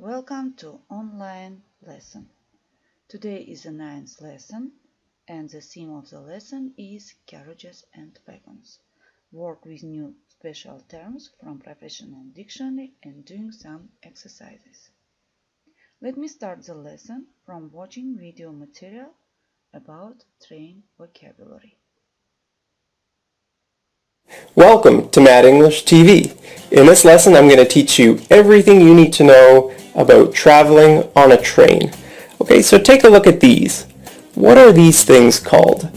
Welcome to online lesson. Today is the 9th lesson and the theme of the lesson is carriages and wagons. Work with new special terms from professional dictionary and doing some exercises. Let me start the lesson from watching video material about train vocabulary. Welcome to Mad English TV. In this lesson, I'm going to teach you everything you need to know about traveling on a train. Okay, so take a look at these. What are these things called?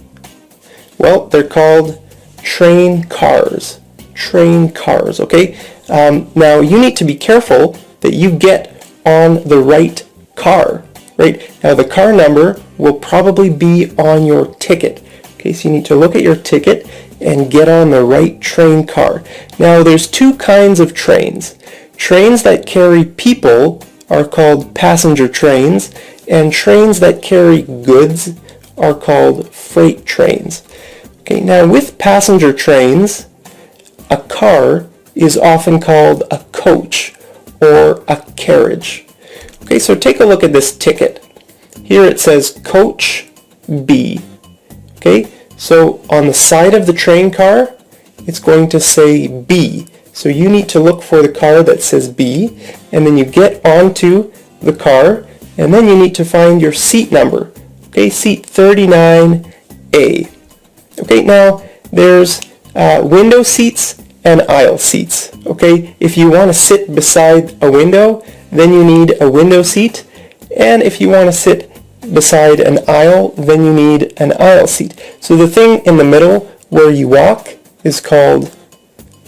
Well, they're called train cars. Train cars, okay? Now, you need to be careful that you get on the right car, right? Now, the car number will probably be on your ticket. Okay, so you need to look at your ticket and get on the right train car. Now there's two kinds of trains. Trains that carry people are called passenger trains, and trains that carry goods are called freight trains. Okay, now with passenger trains, a car is often called a coach or a carriage. Okay, so take a look at this ticket. Here it says Coach B. Okay, so on the side of the train car, it's going to say B. So you need to look for the car that says B, and then you get onto the car, and then you need to find your seat number. Okay, seat 39A. Okay, now there's window seats and aisle seats. Okay, if you want to sit beside a window, then you need a window seat, and if you want to sit beside an aisle, then you need an aisle seat. So the thing in the middle where you walk is called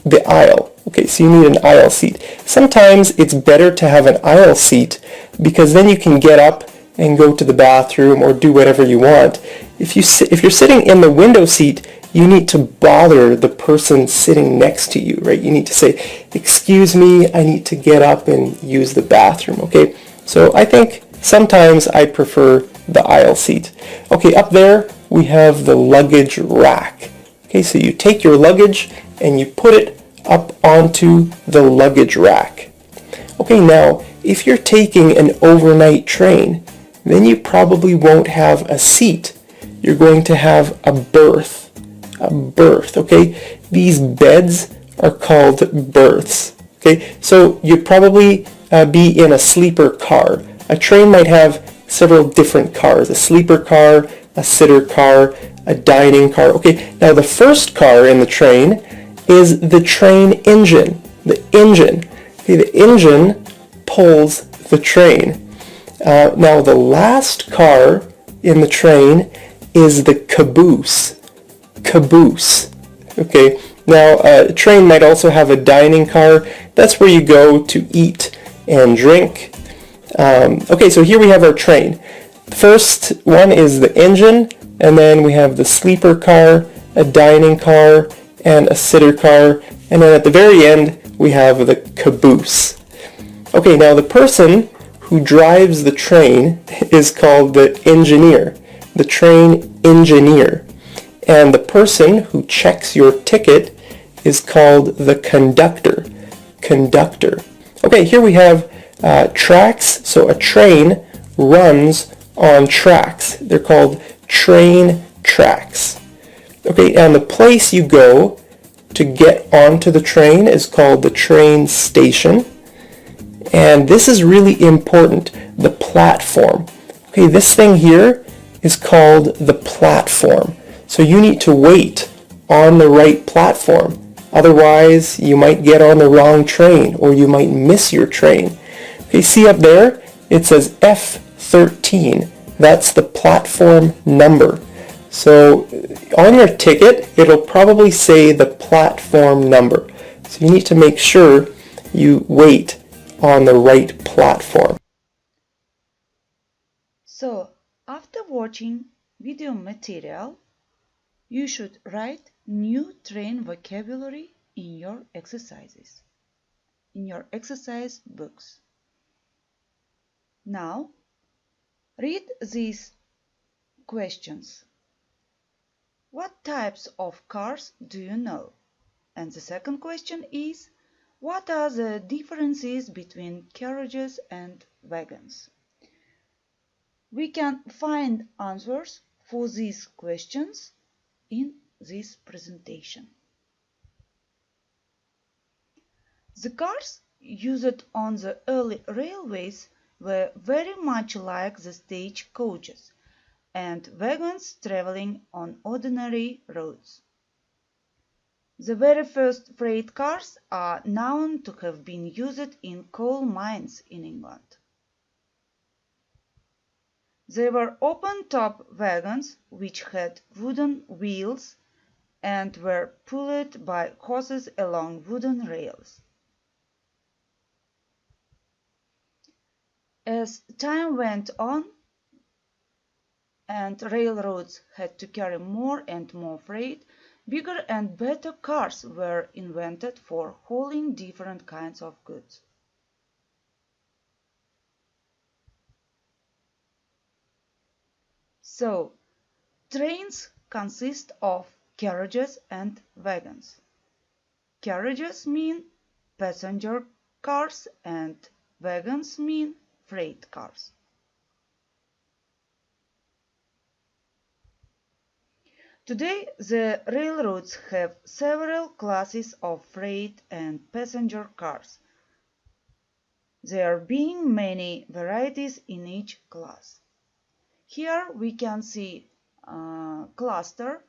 the aisle. Okay, so you need an aisle seat. Sometimes it's better to have an aisle seat because then you can get up and go to the bathroom or do whatever you want. If you're sitting in the window seat, you need to bother the person sitting next to you, right? You need to say, "Excuse me, I need to get up and use the bathroom." Okay, so I think sometimes I prefer the aisle seat. Okay, up there we have the luggage rack. Okay, so you take your luggage and you put it up onto the luggage rack. Okay, now if you're taking an overnight train, then you probably won't have a seat. You're going to have a berth. A berth, okay? These beds are called berths. Okay, so you'd probably be in a sleeper car. A train might have several different cars, a sleeper car, a sitter car, a dining car. Okay, now the first car in the train is the train engine. The engine. Okay, the engine pulls the train. Now the last car in the train is the caboose. Caboose. Okay, now a train might also have a dining car. That's where you go to eat and drink. Okay, so here we have our train. The first one is the engine, and then we have the sleeper car, a dining car, and a sitter car, and then at the very end we have the caboose. Okay, now the person who drives the train is called the engineer, the train engineer, and the person who checks your ticket is called the conductor, conductor. Okay, here we have tracks. So a train runs on tracks. They're called train tracks. Okay, and the place you go to get onto the train is called the train station. And this is really important, the platform. Okay, this thing here is called the platform. So you need to wait on the right platform. Otherwise, you might get on the wrong train or you might miss your train. Okay, see up there? It says F13. That's the platform number. So on your ticket, it'll probably say the platform number. So you need to make sure you wait on the right platform. So after watching video material, you should write new train vocabulary in your exercises, in your exercise books. Now, read these questions. What types of cars do you know? And the second question is, What are the differences between carriages and wagons? We can find answers for these questions in this presentation. The cars used on the early railways were very much like the stage coaches and wagons traveling on ordinary roads. The very first freight cars are known to have been used in coal mines in England. They were open-top wagons which had wooden wheels and were pulled by horses along wooden rails. As time went on and railroads had to carry more and more freight, bigger and better cars were invented for hauling different kinds of goods. So, trains consist of carriages and wagons. Carriages mean passenger cars and wagons mean freight cars. Today, the railroads have several classes of freight and passenger cars, there being many varieties in each class. Here we can see cluster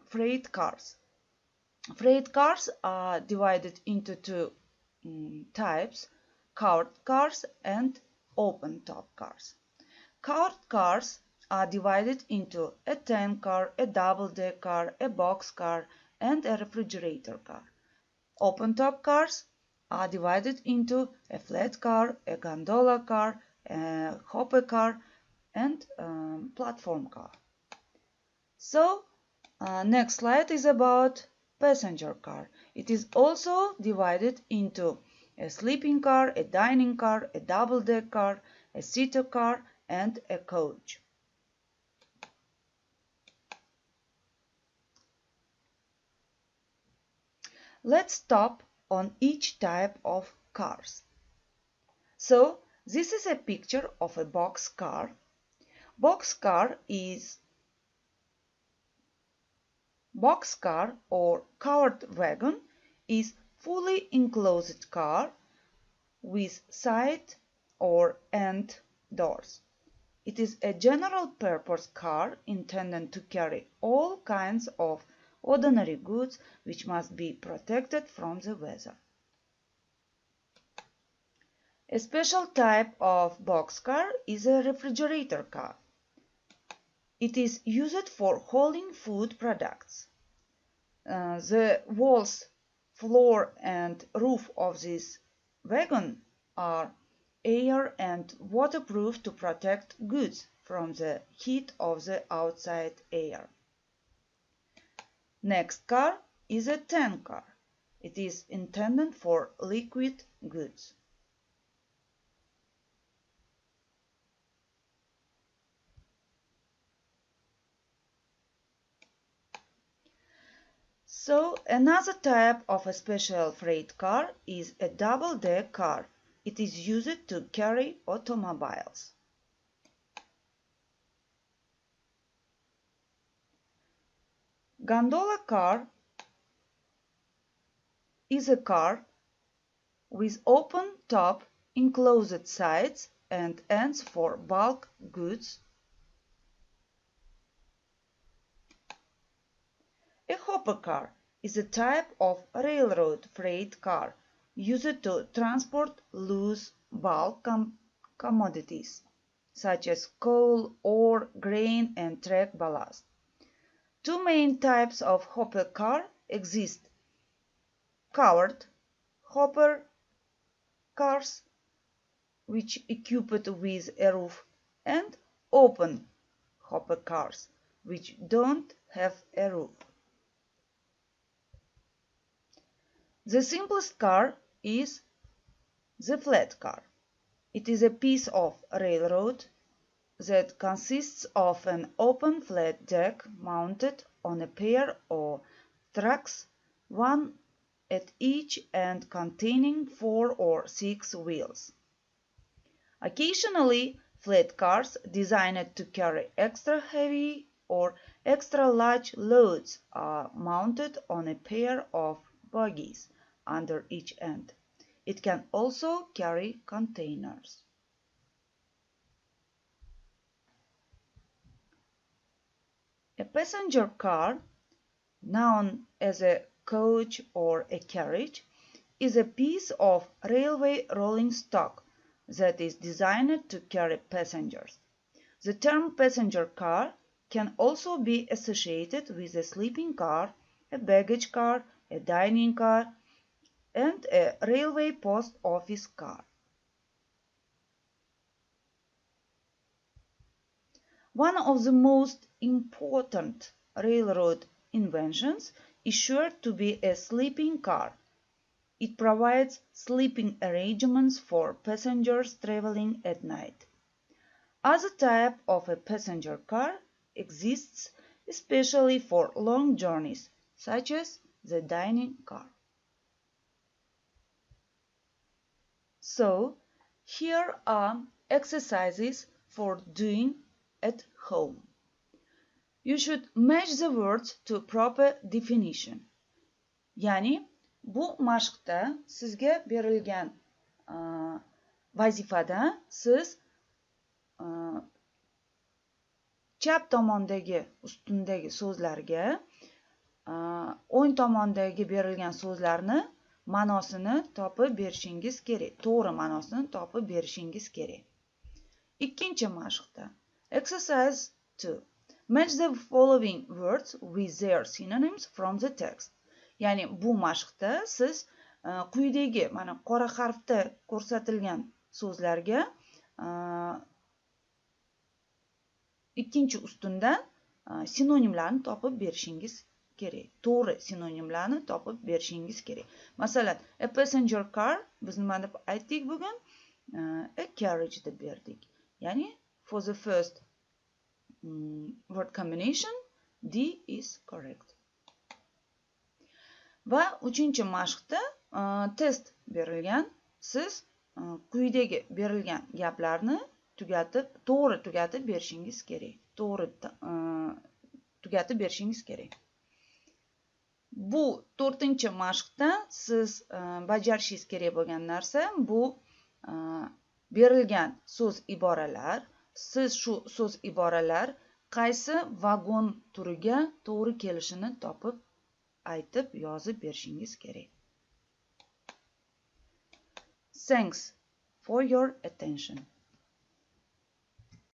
freight cars. Freight cars are divided into two types, covered cars and open-top cars. Covered cars are divided into a tank car, a double-deck car, a box car, and a refrigerator car. Open-top cars are divided into a flat car, a gondola car, a hopper car, and platform car. So, next slide is about passenger car. It is also divided into a sleeping car, a dining car, a double-deck car, a seater car, and a coach. Let's stop on each type of cars. So, this is a picture of a box car. Box car or covered wagon is fully enclosed car with side or end doors. It is a general purpose car intended to carry all kinds of ordinary goods which must be protected from the weather. A special type of boxcar is a refrigerator car. It is used for hauling food products. The walls, floor and roof of this wagon are air and waterproof to protect goods from the heat of the outside air. Next car is a tank car. It is intended for liquid goods. So another type of a special freight car is a double-deck car. It is used to carry automobiles. Gondola car is a car with open top, enclosed sides and ends for bulk goods. A hopper car is a type of railroad freight car used to transport loose bulk commodities such as coal, ore, grain and track ballast. Two main types of hopper car exist: covered hopper cars, which equipped with a roof, and open hopper cars, which don't have a roof. The simplest car is the flat car. It is a piece of railroad that consists of an open flat deck mounted on a pair of tracks, one at each end containing 4 or 6 wheels. Occasionally, flat cars designed to carry extra heavy or extra large loads are mounted on a pair of bogies under each end. It can also carry containers. A passenger car, known as a coach or a carriage, is a piece of railway rolling stock that is designed to carry passengers. The term passenger car can also be associated with a sleeping car, a baggage car, a dining car, and a railway post office car. One of the most important railroad inventions is sure to be a sleeping car. It provides sleeping arrangements for passengers traveling at night. Other type of a passenger car exists especially for long journeys, such as the dining car. So, here are exercises for doing at home. You should match the words to proper definition. Ya'ni, bu mashqda sizga berilgan vazifada siz chap tomondagi ustundagi so'zlarga o'ng tomondagi berilgan so'zlarni ma'nosini topib berishingiz kerak. To'g'ri ma'nosini topib berishingiz kerak. Ikkinchi mashqda exercise 2. Match the following words with their synonyms from the text. Ya'ni bu mashqda siz quyidagi mana qora harfda ko'rsatilgan so'zlarga ikkinchi ustundan sinonimlarni topib berishingiz kerak. To'g'ri sinonimlarni topib berishingiz kerak. Masalan, a passenger car biz nima deb aytdik bugun? A carriage deb berdik. Ya'ni for the first word combination D is correct. Va uchinchi mashqda test berilgan. Siz quyidagi berilgan gaplarni to'g'ri tugatib berishingiz kerak. To'g'ri tugatib berishingiz kerak. Bu 4-chi mashqda siz bajarishingiz kerak bo'lgan narsa bu berilgan so'z iboralar. Siz shu so'z iboralar qaysi vagon turiga to'g'ri kelishini topib aytib yozib berishingiz kerak. Thanks for your attention.